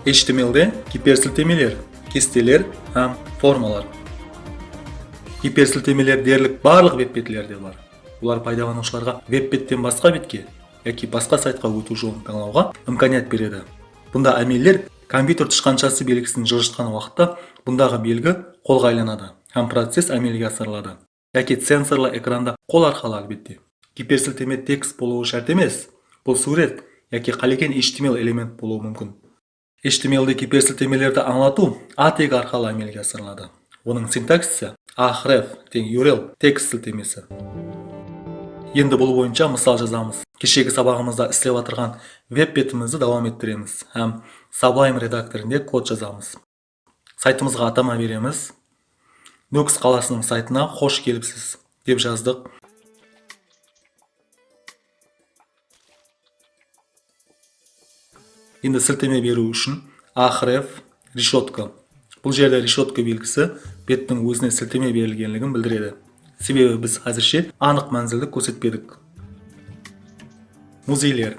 HTML'de hipersiltemeler, kesteler ham formalar. Hipersiltemeler dерлік барлық веб-бетлерде бар. Бұлар пайдаланушыларға веб-беттен басқа бетке яки басқа сайтқа өту жолын таңдауға имканият береді. Бұнда әмелдер компьютер тышқаншасы белгісін жылжытқан уақытта бұндағы белгі қолға айланады. Һәм процесс әмелге асырылады. Яки сенсорлы экранда қол арқылы әлбетте. Гиперсілтеме текст болуы шарт емес. Бұл сурет яки қалеген HTML элемент болуы мүмкін. HTML-де гиперсілтемелерді аңлату ATG арқылы әмелге асырылады. Оның синтаксисі href тең URL текст сілтемесі. Енді бұл бойынша мысал жазамыз. Кешегі сабағымызда істеп отырған веб-бетімізді давам еттіреміз. Һәм Sublime редакторында код жазамыз. Сайтымызға атама береміз. Нөкс қаласының сайтына хош келіпсіз деп жаздық. Енді сілтеме беру үшін href решетка. Бұл жерде решетка белгісі беттің өзіне сілтеме берілгенлігін білдіреді. Себебі біз әзірше анық мәнзілді көрсетпедік. Музейлер.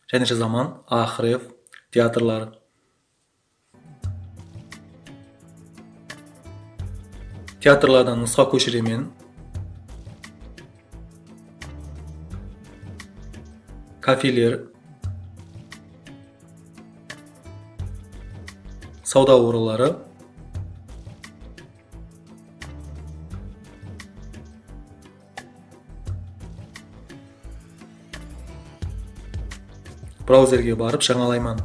Және жазаман href театрлар. Театрлардан нұсқа көшіремен. Кафелер. Сауда орынлары. Браузерге барып жаңалайман.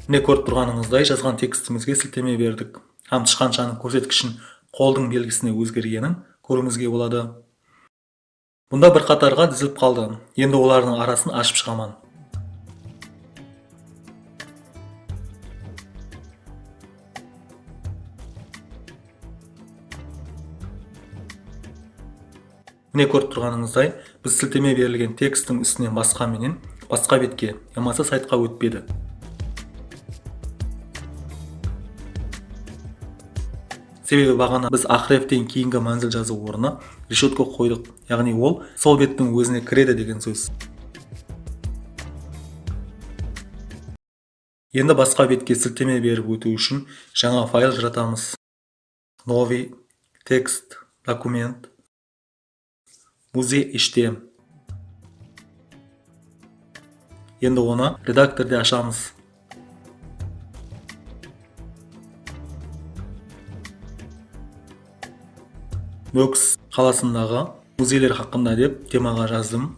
Міне көріп тұрғаныңыздай жазған текстімізге сілтеме бердік. Һәм тышқаншаның көрсеткішін қолдың белгісіне өзгергенін көруімізге болады. Бұнда бір қатарға дізіліп қалды. Енді олардың арасын ашып шығаман. Міне көріп тұрғаныңыздай, біз сілтеме берілген текстің үстінен басқаменен басқа бетке, ямасы сайтқа өтпеді. Себебі бағана біз hrefтен кейінгі мәнзіл жазу орнына решетка қойдық. Яғни ол сол беттің өзіне кіреді деген сөз. Енді басқа бетке сілтеме беріп өту үшін жаңа файл жаратамыз. Новый текст документ muzey.htm. Енді оны редакторда ашамыз. Нөкс қаласындағы музейлер хақында деп темаға жаздым.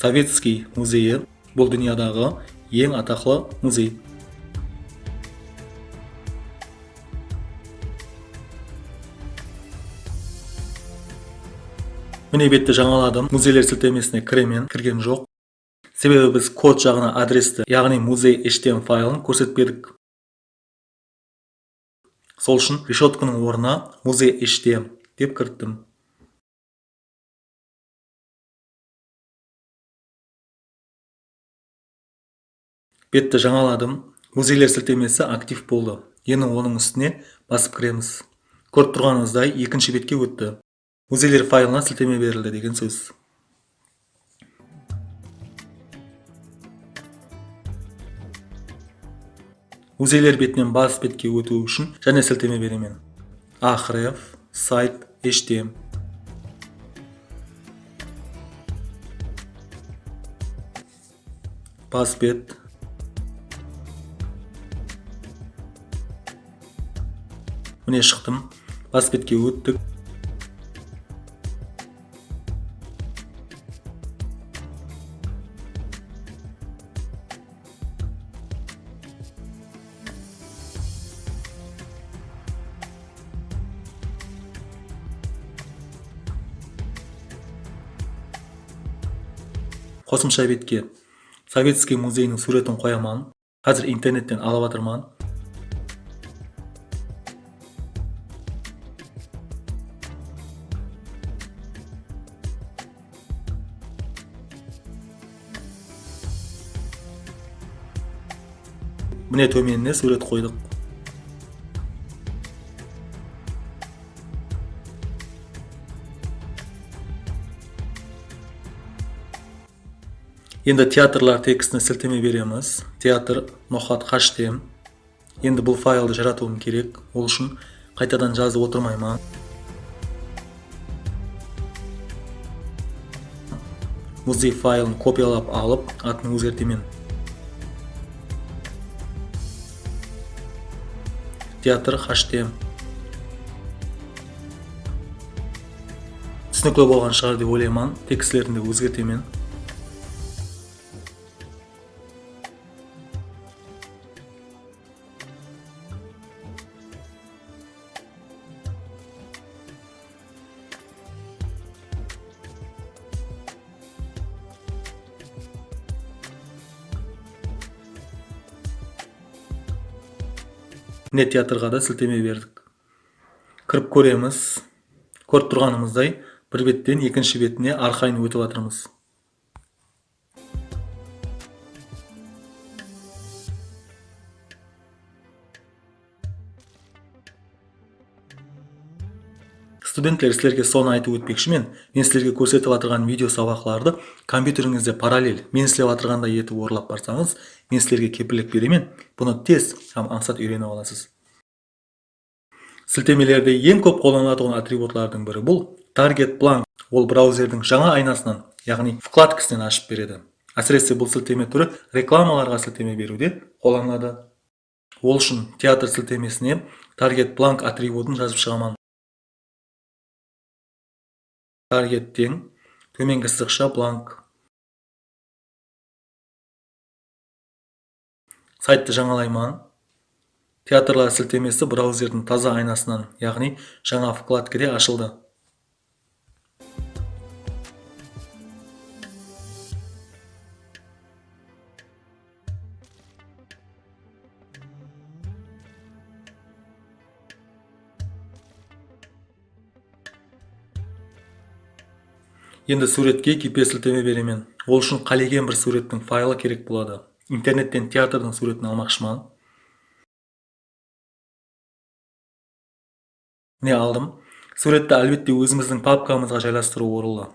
Советский музейі бұл дүниядағы ең атақлы музей. Міне бетті жаңаладым. Музейлер сілтемесіне кірген жоқ. Себебі біз код жағына адресті, яғни muzey.htm файлын көрсетпедік. Сол үшін решетканың орнына muzey.htm деп кірттім. Бетті жаңаладым. Музейлер сілтемесі актив болды. Енді оның үстіне басып кіреміз. Көріп тұрғаныңыздай екінші бетке өтті. Музейлер файлына сілтеме берілді деген сөз. Музейлер бетінен бас бетке өту үшін және сілтеме беремен. href site.htm. бас бет, міне шықтым. Бас бетке өттік. Қосымша бетке Советский музейінің суретін қояман. Қазір интернеттен алып атырман. Міне төменіне сурет қойдық. Енді театрлар текстіне сілтеме береміз. Театр Ноқат Хаштем. Енді бұл файлды жаратуым керек. Ол үшін қайтадан жазып отырмаймын. Музей файлын копиялап алып, атын өзгертемен. Театр Хаштем. Түсінікті болған шығар деп ойлаймын. Текстілерін де өзгертемен. Міне театрға да сілтеме бердік. Кіріп көреміз. Көріп тұрғанымыздай, бір беттен екінші бетіне арқайын өтіп атырмыз. Студенттер, сілерге соны айтып өтпекшімен, мен сілерге көрсетіп атырған видео сабақларды компьютеріңізде параллель, мен сілеп атырғанда етіп орылап барсаңыз, мен сілерге кепілдік беремен, бұны тез һәм аңсат үйреніп аласыз. Сілтемелерде ең көп қолданылатын атрибутлардың бірі бұл Target Blank. Ол браузердің жаңа айнасынан, яғни вкладкасынан ашып береді. Әсіресе бұл сілтеме түрі рекламаларға сілтеме беруде қолданылады. Ол үшін театр сілтемесіне Target Blank атрибутын жазып шығамын. Target-тен төменгі сызықша Blank. Сайтты жаңалаймын. Театрлар сілтемесі браузердің таза айнасынан, яғни жаңа вкладкаде ашылды. Енді суретке кипе сілтеме беремен. Ол үшін қалеген бір суреттің файлы керек болады. Интернеттен театрдың суретін алмақшыман. Міне алдым. Суретті әлбетте өзіміздің папкамызға жайластыру орынды.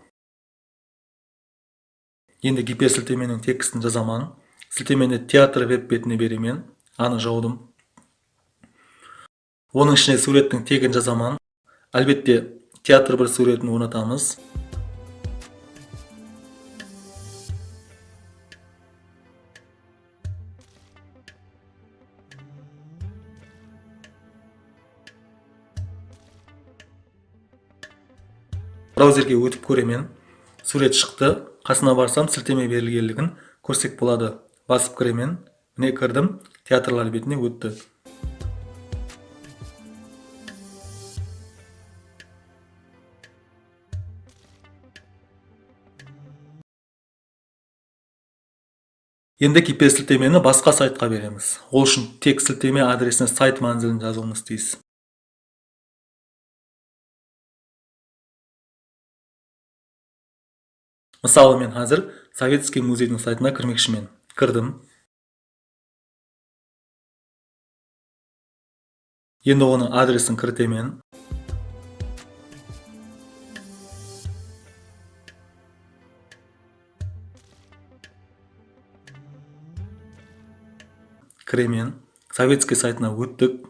Енді кипе сілтеменің текстін жазаман. Сілтемені театр веб бетіне беремен. Аны жаудым. Оның ішіне суреттің тегін жазаман. Әлбетте театр бір суретін орнатамыз. Браузерге өтіп көремен. Сурет шықты. Қасына барсам сілтеме берілгенлігін көрсек болады. Басып кіремен. Міне кірдім. Театрлар бетіне өтті. Енді кипе сілтемені басқа сайтқа береміз. Ол үшін тек сілтеме адресіне сайт манзілін жазуымыз тиіс. Мысалы, мен қазір Советский музейдің сайтына кірмекшімен. Кірдім. Енді оның адресін кіртемен. Кіремен. Советский сайтына өттік.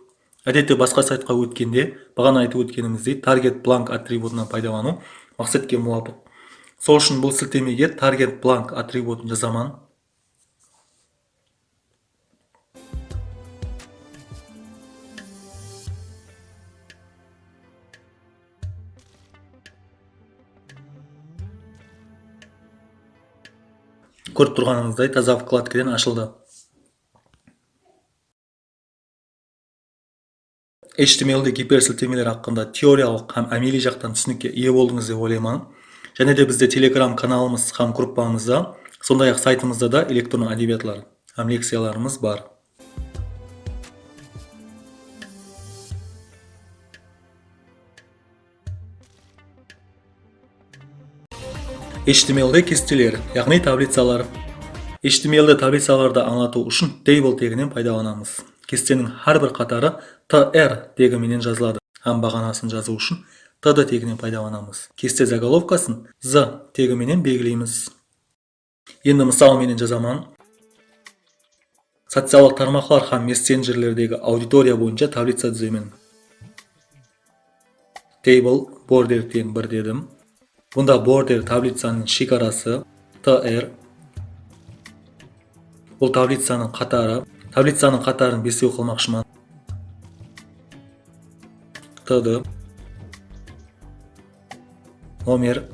Әдетте басқа сайтқа өткенде, бағана айтып өткеніміздей, Target Blank атрибутынан пайдалану мақсатке муафиқ. Сол үшін бұл сілтемеге Target Blank атрибутын жазаман. Көріп тұрғаныңыздай таза вкладкіден ашылды. HTML-де гиперсілтемелер хақында теориялық һәм әмели жақтан түсінікке ие болдыңыз деп ойлаймын. Және де бізде Telegram каналымыз һәм группамызда, сондай-ақ сайтымызда да электронды әдебиетлар һәм лекцияларымыз бар. HTML-де кестелер, яғни таблицалар. HTML-де таблицаларды аңлату үшін table тегінен пайдаланамыз. Кестенің әрбір қатары tr тегіменен жазылады. Һәм бағанасын жазу үшін td тегінен пайдаланамыз. Кесте заголовкасын z тегіменен белгілейміз. Енді мысал менен жазамын. Социалдық тармақлар һәм мессенджерлердегі аудитория бойынша таблица түземін. Table border тең 1 дедім. Бұнда border таблицаның шекарасы tr. Бұл таблицаның қатары. Таблицаның қатарын 5 қылмақшымын. td. Номер.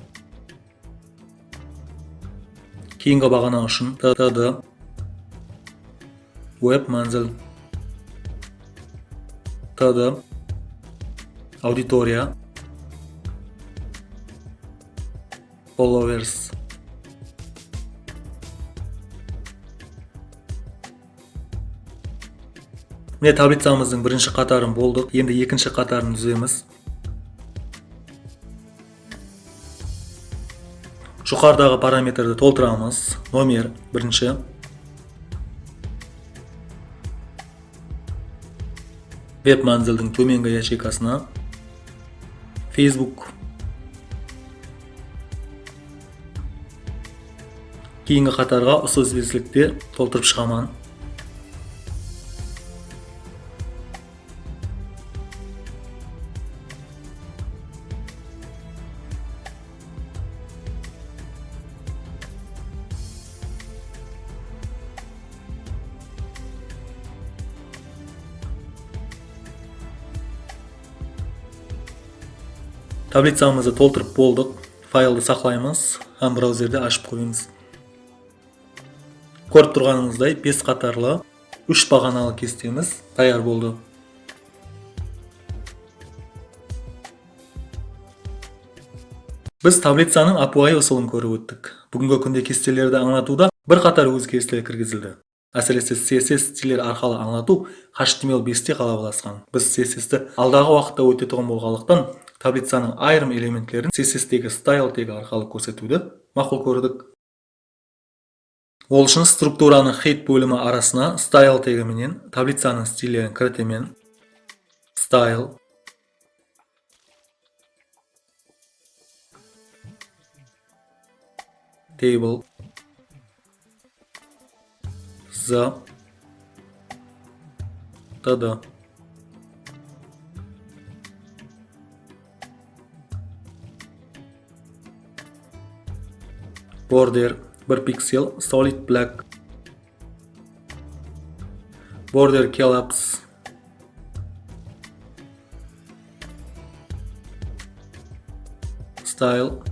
Кейінгі бағана үшін td. Web manzil. td. Аудитория. Followers. Міне таблицамыздың бірінші қатарын болдық. Енді екінші қатарын түземіз. Жоғарыдағы параметрді толтырамыз. Номер бірінші. Веб манзилдің төменгі ячейкасына. Facebook. Кейінгі қатарға осы үзбесілікте толтырып шығамын. Таблицамызды толтырып болдық. Файлды сақлаймыз һәм браузерде ашып қойымыз. Көріп тұрғаныңыздай 5 қатарлы 3 бағаналы кестеміз даяр болды. Біз таблицаның API ұсылын көріп өттік. Бүгінгі күнде кестелерді аңлатуда бір қатар өзгерістер кіргізілді. Әсіресе CSS стилер арқылы аңлату HTML5-те қалабыласқан. Біз CSS-ті алдағы уақытта өтетіғын болғалықтан таблицаның айрым элементтерін CSS-тегі style тегі арқылы көрсетуді мақұл көрдік. Ол үшін структураны head бөлімі арасына style тегіменен таблицаның стилерін кіртемен style table z td. Border 1 pixel solid black. Border collapse. Style.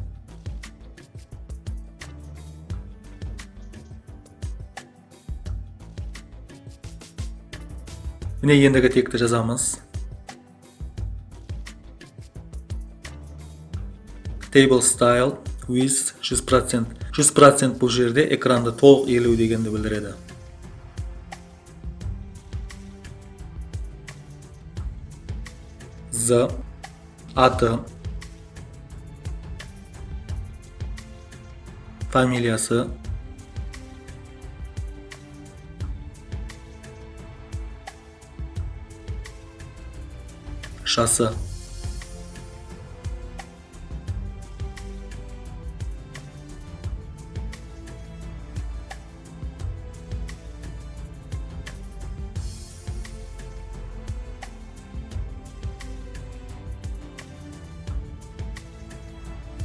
Міне ендігі текті жазамыз. Table style with 100%. 100% бұл жерде экранды толық иілу дегенді білдіреді. Z аты, фамилиясы, жасы.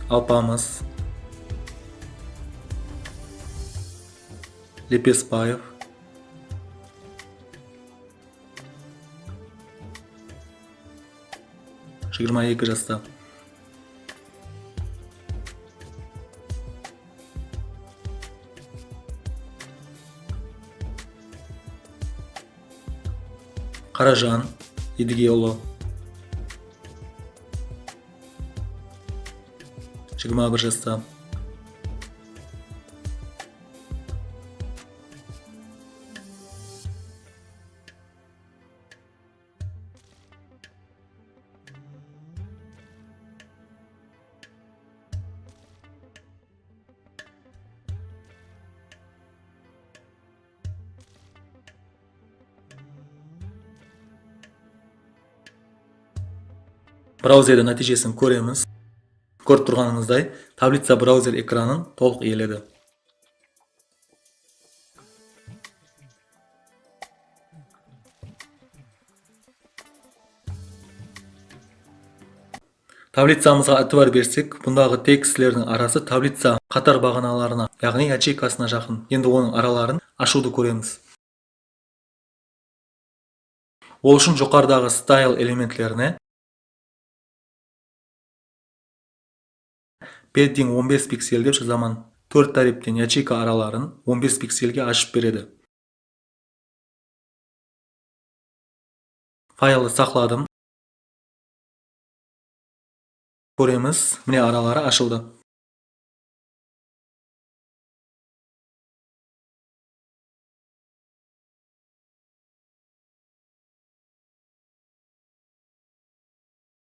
Алпамыс, Лепесбаев, жиырма 2 жаста. Каражан, Идигеоло, 21 жаста. Браузерде нәтижесін көреміз. Көріп тұрғаныңыздай, таблица браузер экранын толық иеледі. Таблицамызға атыбар берсек, бұндағы текстілердің арасы таблица қатар бағаналарына, яғни ячейкасына жақын. Енді оның араларын ашуды көреміз. Ол үшін жоғарыдағы style элементлеріне padding 15 пиксель деп жазамын. 4 тариптен ячейка араларын 15 пиксельге ашып береді. Файлды сақладым. Көреміз, міне аралары ашылды.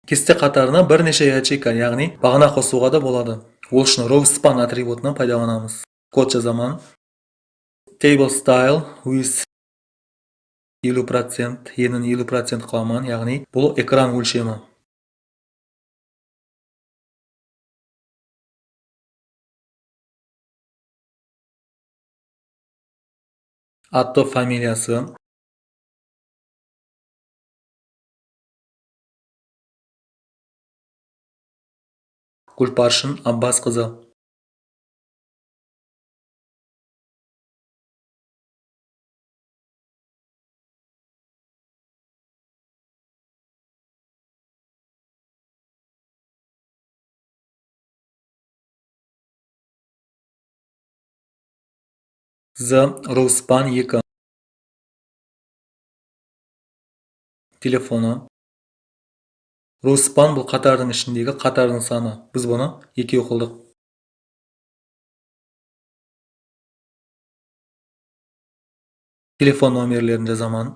Кесте қатарына бірнеше ячейка, яғни бағана қосуға да болады. Ол үшін row span атрибутынан пайдаланамыз. Код жазамын. Table style with 50%, енін 50% қыламын, яғни бұл экран өлшемі. Аты, фамилиясы. Гүлпаршын Аббасқызы. row span 2. Телефоны. Row span бұл қатардың ішіндегі қатардың саны. Біз бұны 2 қылдық. Телефон номерлерін жазамын.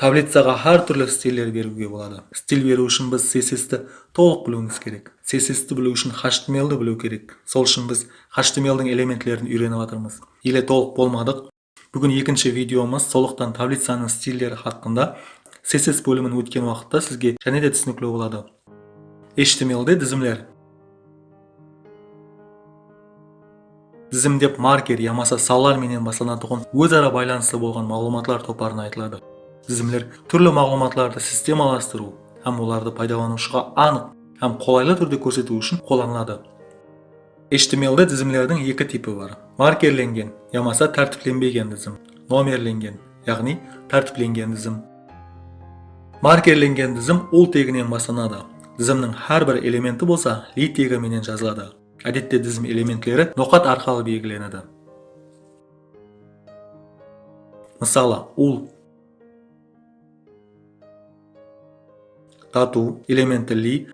Таблицаға har түрлі стильдер беруге болады. Стиль беру үшін біз CSS'ті толық білуіміз керек. CSS'ті білу үшін HTML-ді білу керек. Сол үшін біз HTML-дің элементтерін үйреніп жатырмыз. Еле толық болмадық. Бүгін екінші видеомыз, сондықтан таблицаның стильдері хақында CSS бөлімін өткен уақытта сізге және де түсінікті болады. HTML-де тізімлер. Тізім деп маркер, ямаса салалар менен басылатұғын өзара байланысты болған мағлұматлар топарына айтылады. Тізімлер түрлі мағлұматларды системаластыру, һәм оларды пайдаланушыға анық һәм қолайлы түрде көрсету үшін қолданылады. HTML-де тізімлердің екі типі бар. Маркерленген, ямаса тәртіпленбеген тізім. Номерленген, яғни тәртіпленген тізім. Маркерленген тізім ол тегінен басталады. Тізімнің һәр бір элементі болса, ли тегіменен жазылады. Әдетте тізім элементтері ноқат арқылы белгіленеді. Мысалы, ул тату элементі ли,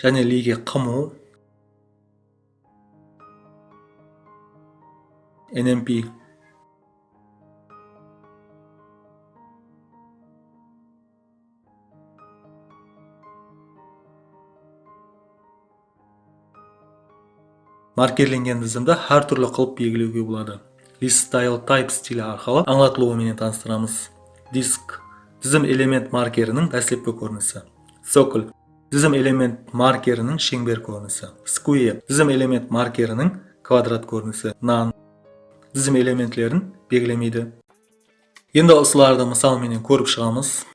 және лиге қыму, NMP. Маркерленген тізімді әр түрлі қылып белгілеуге болады. List style type стилі арқылы аңлатылуымен таныстырамыз. Disk тізім элемент маркерінің дәслеппе көрінісі. Circle тізім элемент маркерінің шеңбер көрінісі. Square тізім элемент маркерінің квадрат көрінісі. None dizim elementlerini belgilemeydi. Endi ısılarda misal menen ko'rib chiqamiz.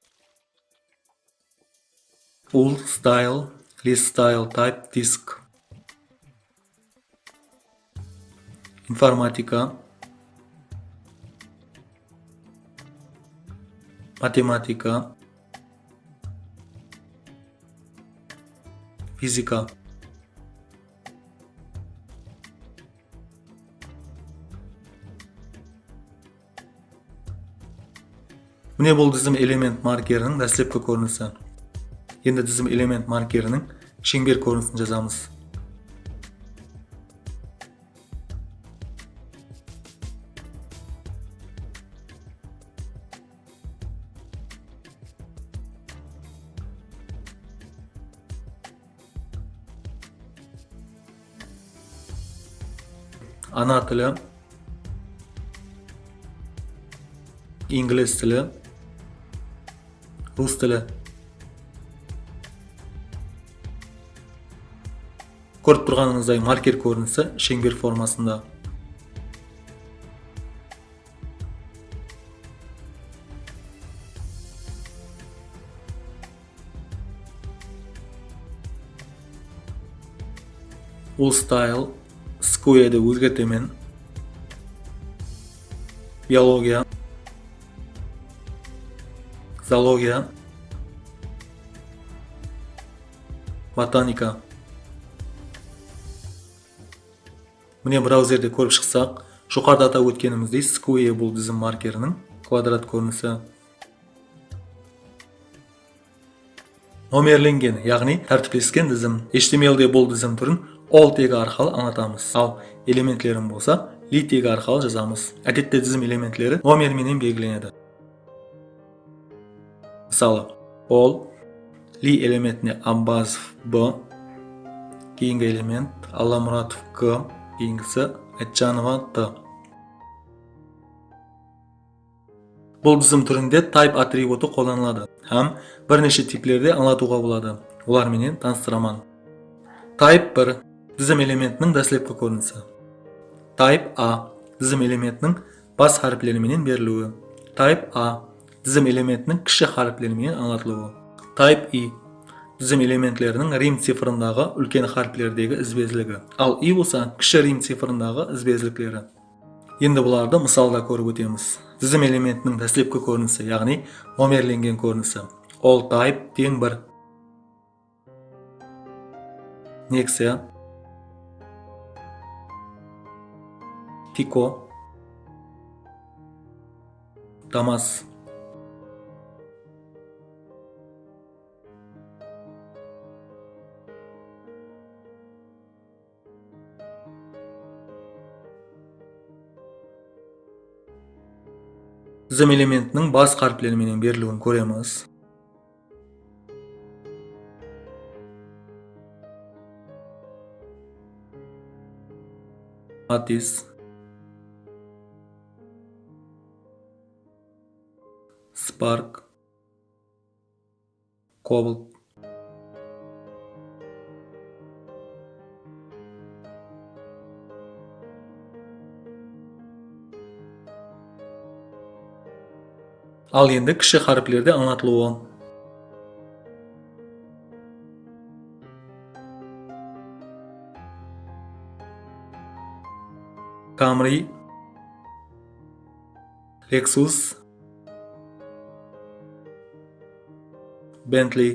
Ul style, list style type disk. Informatika, matematika, fizika. Mine bol dizim element markerinin dastlabki ko'rinishi. Endi dizim element markerining shengber ko'rinishini yozamiz. Ana tili, ingliz tili, rus tili. Ko'rib turganingizdek marker ko'rinishi shengber formasında. Ul style, square'de o'zgartaman. Biologiya, zoologiya, botanika. Mine brauzerde ko'rib chiqsak, yuqorida atab o'tganimizdek square bu dizim markerining kvadrat ko'rinishi. Nomerlengen, ya'ni tartiblashgan dizim. HTML'de bu dizim turini all tagi orqali anlatamiz. Al elementlerim bo'lsa, li tagi orqali yozamiz. Adetda dizim elementlari nomer bilan belgilanadi. Misali, all li elementni Abbasov B, keyingi element Allamuratov K, keyingisi Aytjanova T. Bu dizim turida type atributi qo'llaniladi. Ham bir nechta tiplarda anglatuga bo'ladi. Ular bilan tanishtiraman. Type 1 dizim elementining dastlabki ko'rinishi. Type A dizim elementining bas harflari bilan beriluvi. Type A dizim elementining kichik harflari bilan anglatiluvi. Type I dizim elementlarining rim sifrindagi ulkan harflardagi izbezligi. Al I bo'lsa kichik rim sifrindagi izbezliklari. Endi bularda misolda ko'rib o'tamiz. Dizim elementining dastlabki ko'rinishi, ya'ni nomerlangan ko'rinishi. All type teng 1. Nexia, Pico, Damas. Dizim elementining bas harflari bilan beriluvini ko'ramiz. Matiz, Spark, Cobalt. Al endi kichik harflarda anglatiluvi. Camry, Lexus, Bentley.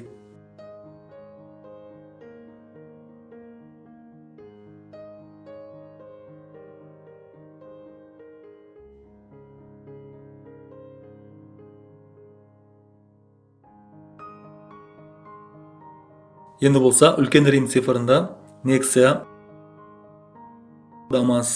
Endi bo'lsa ulkan rim sifrida Nexia, Damas.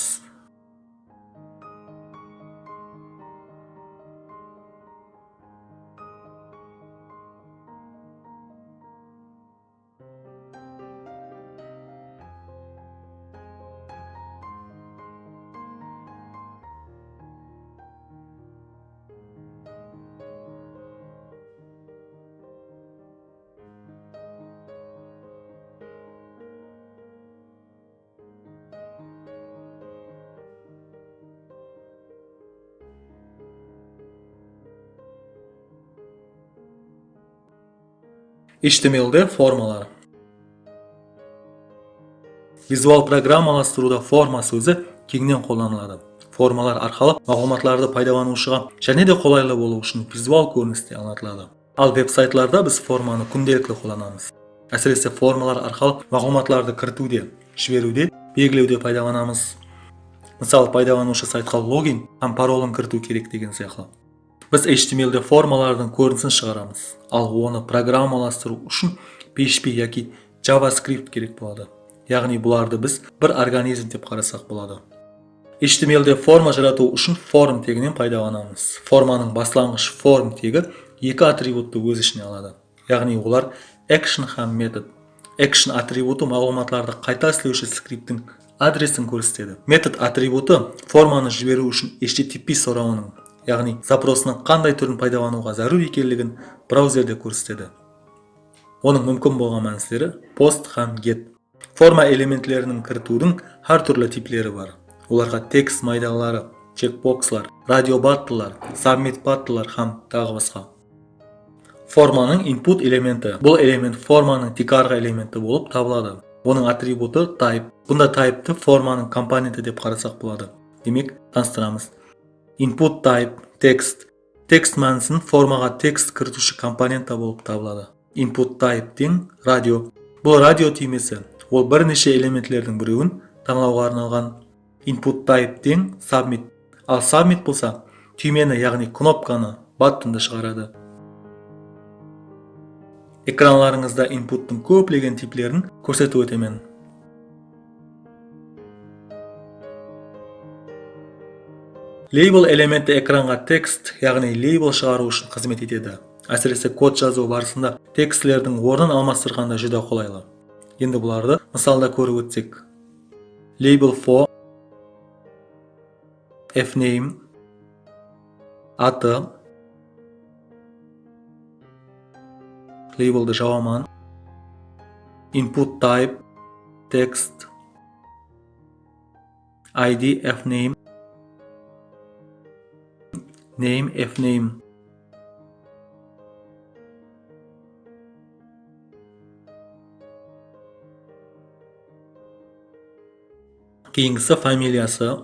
HTML'de формалар. Визуал программалаштыруда форма сөзі кеңінен қолданылады. Формалар арқылы мағлұматларды пайдаланушыға және де қолайлы болу үшін визуал көріністе аңлатылады. Ал веб-сайтларда біз форманы күнделікті қолданамыз. Әсіресе формалар арқылы мағлұматларды кіртуде, жіберуде, белгілеуде пайдаланамыз. Мысалы, пайдаланушы сайтқа логин һәм паролын кірту керек деген сияқты. Біз HTML-де формалардың көрінісін шығарамыз. Ал оны программаластыру үшін PHP яки JavaScript керек болады. Яғни бұларды біз бір организм деп қарасақ болады. HTML-де форма жарату үшін form тегінен пайдаланамыз. Форманың басталғыш form тегі екі атрибутты өз ішіне алады. Яғни олар action һәм method. Action атрибуты мағлұматларды қайта істеуші скриптің адресін көрсетеді. Метод атрибуты форманы жіберу үшін HTTP сұрауының, яғни запросының қандай түрін пайдалануға зарur екенлігін браузерде көрсетеді. Оның мүмкін болған мәністері post һәм get. Форма элементлерінің кіртудің әр түрлі типлері бар. Оларға текст майдалары, чекбокслар, радиобаттылар, submit баттылар һәм тағы басқа. Форманың input элементі. Бұл элемент форманың текарғы элементі болып табылады. Оның атрибуты type. Бұнда type'ті форманың компоненті деп қарасақ болады. Демек, таныстырамыз. Input type text. Текст мәнісін формаға текст кіртуші компоненті болып табылады. Input type тең радио. Бұл радио түймесі. Ол бірнеше элементлердің біреуін таңлауға арналған. Input type тең submit. Ал submit болса, түймені, яғни кнопканы, баттынды шығарады. Экранларыңызда input'тың көплеген типлерін көрсетіп өтемін. Label элементі экранға текст, яғни label шығару үшін қызмет етеді. Әсіресе код жазу барысында текстілердің орнын алмастырғанда жүдә қолайлы. Енді бұларды мысалда көріп өтсек. Label for, fname, аты, label'ді жауаман, input type, text, ID, fname, name, fname. Кейінгісі фамилиясы.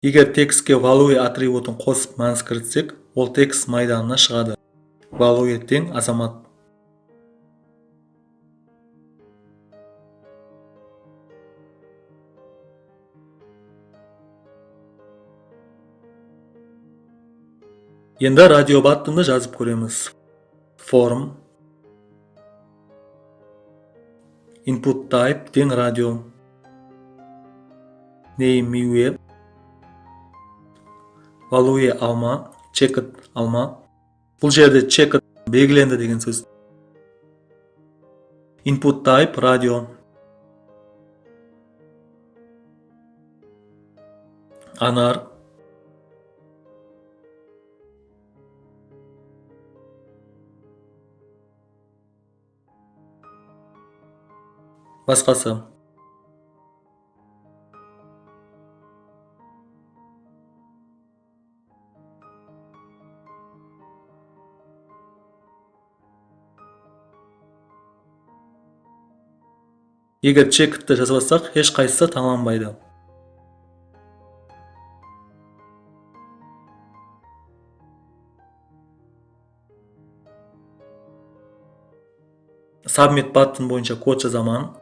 Егер текстке value атрибутын қосып мәнс кіртсек, ол текст майданына шығады. Value тең азамат. Енді радиобаттынды жазып көреміз. Form, input type тең радио, name miwe, value алма, checked алма. Бұл жерде checked белгіленді деген сөз. Input type радио, анар, басқасы. Егер чекті жазбасақ, еш қайсысы таңланбайды. Submit button бойынша код жазаман.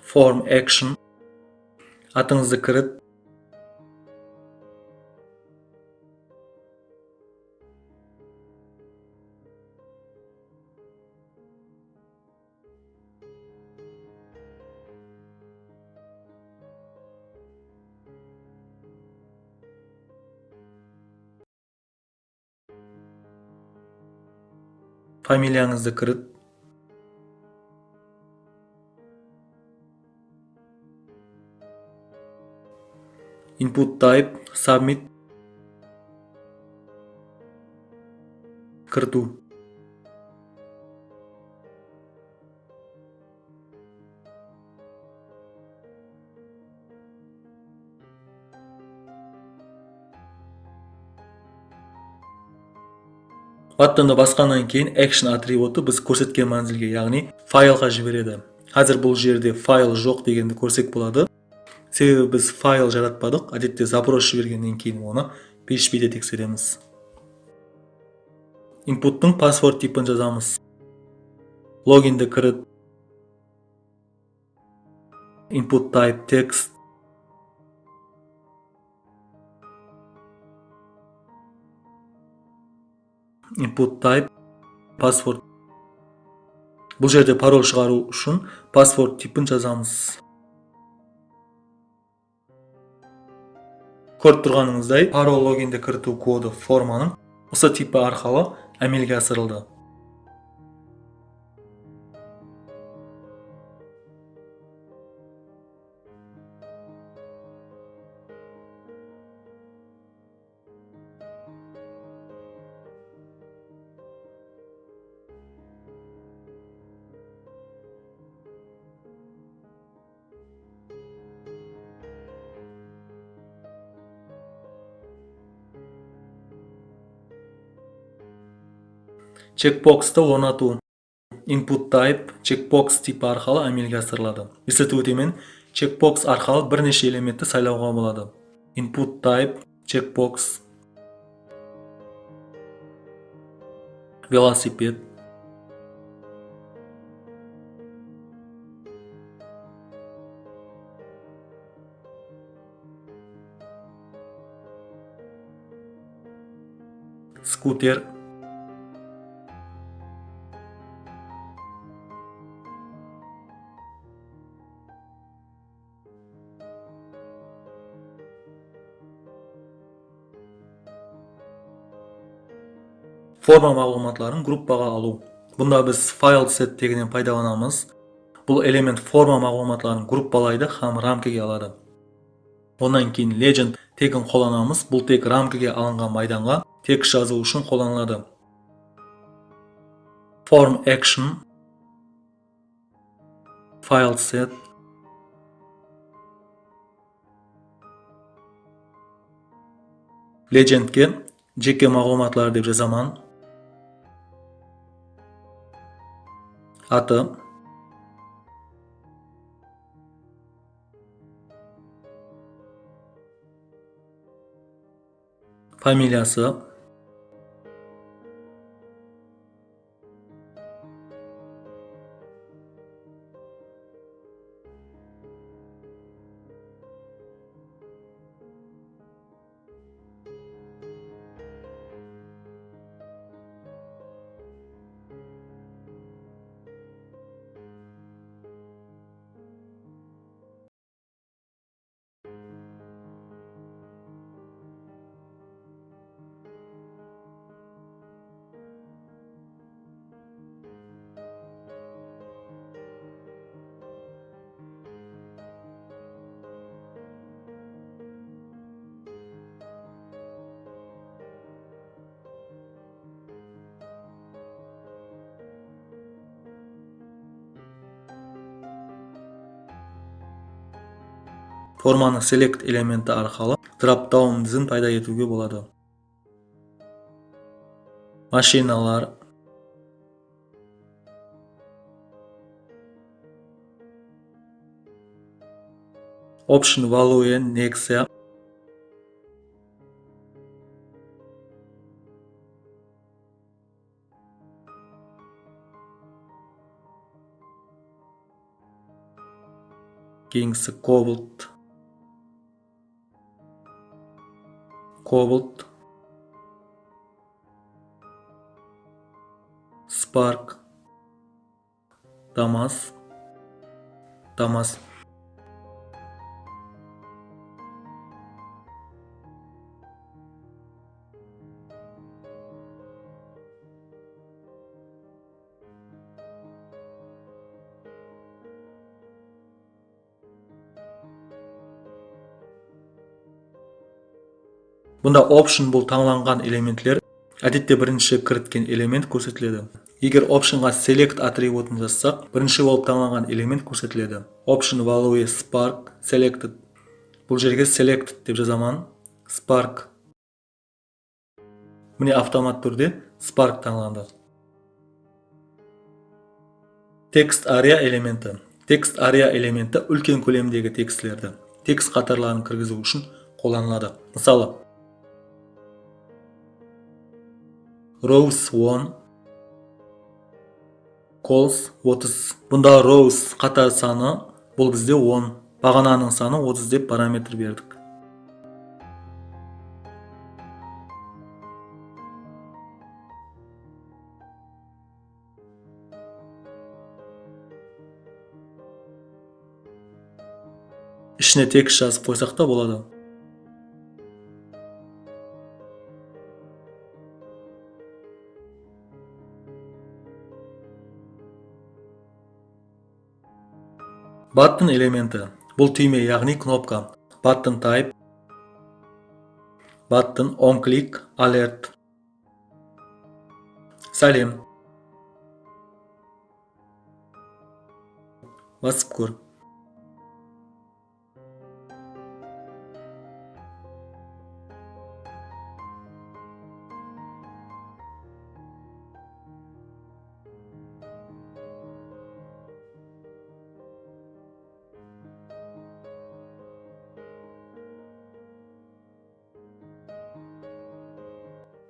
Form action. Атыңызды кіріп. Фамилияңызды кіріп. input type, submit, кірту. Баттонды басқаннан кейін action атрибуты біз көрсеткен манзилге, яғни файлға жібереді. Қазір бұл жерде файл жоқ дегенді көрсек болады. Себебі біз файл жаратпадық. Әдетте запрос жібергеннен кейін оны PHP-де тексереміз. Input'тың password типін жазамыз. Логинді кіріп, input type text, input type password. Бұл жерде пароль шығару үшін password типін жазамыз. Көріп тұрғаныңыздай, пароль логинді кірту коды форманың осы типі арқылы әмелге асырылды. Checkbox'ты орнату. Input type checkbox типі арқылы әмелге асырылады. Есітіп өтемен, checkbox арқылы бірнеше элементті сайлауға болады. Input type checkbox, велосипед, скутер, форма мағлұматларын группаға алу. Бұнда біз файл set тегінен пайдаланамыз. Бұл элемент форма мағлұматларын группалайды һәм рамкаға алады. Онан кейін legend тегін қолданамыз. Бұл тек рамкаға алынған майданға текст жазу үшін қолданылады. Form action, file set, legendке жеке мағлұматлар деп жазамын. Аты, фамилиясы, форманы select элементі арқылы drop-down дізін пайда етуге болады. Машиналар, option value, Nexia, Kings, Cobalt, Spark, Damas. Bunda option бұл таңланған элементлер. Әдетте бірінші кіріткен элемент көрсетіледі. Егер optionға select атрибутын жазсақ, бірінші болып таңланған элемент көрсетіледі. Option value spark selected. Бұл жерге selected деп жазамын. Spark. Міне автомат түрде spark таңланды. Text area элементі. Text area элементі үлкен көлемдегі текстілерді текст қатарларын кіргізу үшін қолданылады. Мысалы, rows 1 calls 30. Бұнда rows қатар саны, бұл бізде 10. Бағананың саны 30 деп параметр бердік. Ішіне текст жазып қойсақ та болады. Button элементі. Бұл түйме, яғни кнопка. Button type. Button on click alert. Сәлем. Басып көр.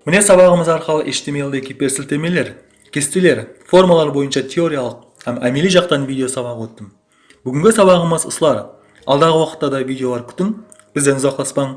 Міне сабағымыз арқылы HTML-де гиперсілтемелер, кестелер, формалар бойынша теориялық һәм әмели жақтан видео сабақ өттім. Бүгінгі сабағымыз осылар. Алдағы уақытта да видеолар күтің, бізден ұзақласпаң.